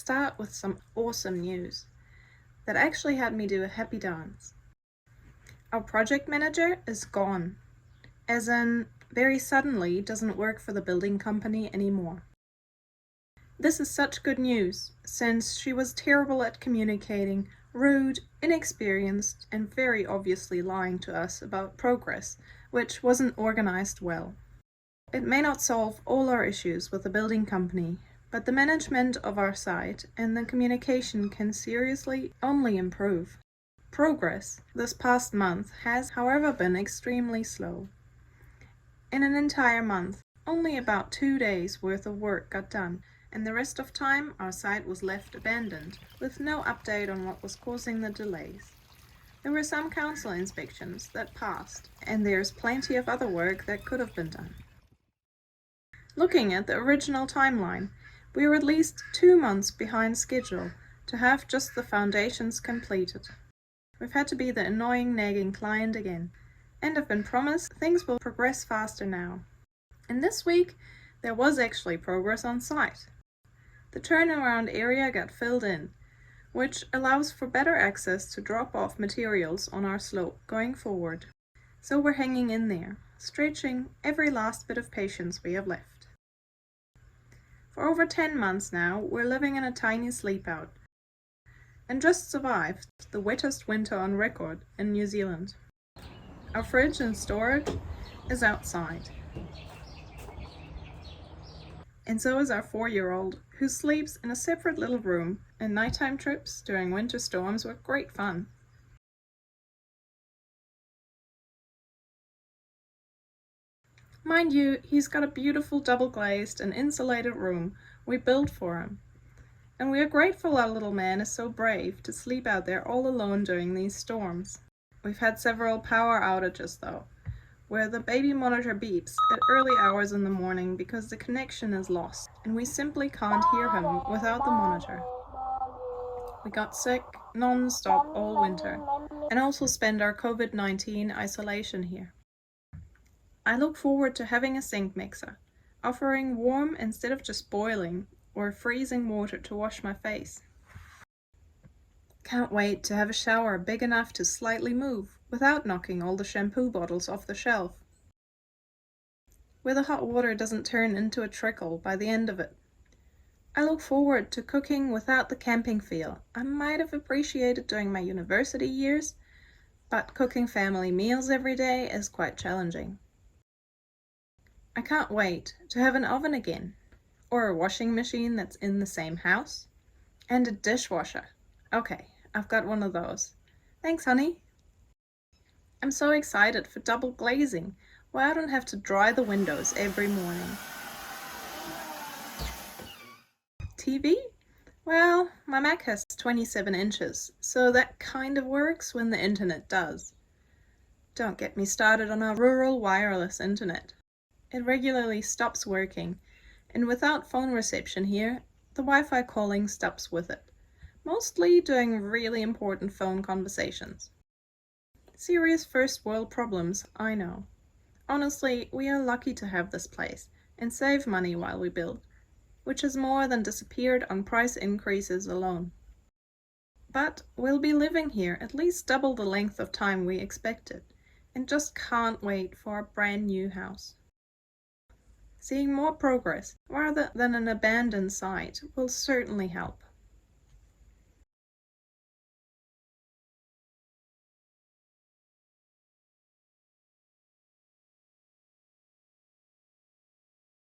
start with some awesome news that actually had me do a happy dance. Our project manager is gone, as in very suddenly doesn't work for the building company anymore. This is such good news, since she was terrible at communicating, rude, inexperienced, and very obviously lying to us about progress, which wasn't organized well. It may not solve all our issues with the building company, but the management of our site and the communication can seriously only improve. Progress this past month has, however, been extremely slow. In an entire month, only about 2 days worth of work got done, and the rest of time our site was left abandoned, with no update on what was causing the delays. There were some council inspections that passed, and there's plenty of other work that could have been done. Looking at the original timeline, we were at least 2 months behind schedule to have just the foundations completed. We've had to be the annoying, nagging client again, and have been promised things will progress faster now. And this week, there was actually progress on site. The turnaround area got filled in, which allows for better access to drop off materials on our slope going forward. So we're hanging in there, stretching every last bit of patience we have left. For over 10 months now, we're living in a tiny sleepout, and just survived the wettest winter on record in New Zealand. Our fridge and storage is outside. And so is our 4-year-old, who sleeps in a separate little room, and nighttime trips during winter storms were great fun. Mind you, he's got a beautiful double-glazed and insulated room we built for him. And we are grateful our little man is so brave to sleep out there all alone during these storms. We've had several power outages though, where the baby monitor beeps at early hours in the morning because the connection is lost, and we simply can't hear him without the monitor. We got sick non-stop all winter, and also spend our COVID-19 isolation here. I look forward to having a sink mixer, offering warm instead of just boiling or freezing water to wash my face. Can't wait to have a shower big enough to slightly move without knocking all the shampoo bottles off the shelf, where the hot water doesn't turn into a trickle by the end of it. I look forward to cooking without the camping feel I might have appreciated during my university years, but cooking family meals every day is quite challenging. I can't wait to have an oven again, or a washing machine that's in the same house, and a dishwasher. Okay, I've got one of those. Thanks, honey. I'm so excited for double glazing, where I don't have to dry the windows every morning. TV? Well, my Mac has 27 inches, so that kind of works when the internet does. Don't get me started on our rural wireless internet. It regularly stops working, and without phone reception here, the Wi-Fi calling stops with it, mostly during really important phone conversations. Serious first world problems, I know. Honestly, we are lucky to have this place and save money while we build, which has more than disappeared on price increases alone. But we'll be living here at least double the length of time we expected, and just can't wait for a brand new house. Seeing more progress rather than an abandoned site will certainly help.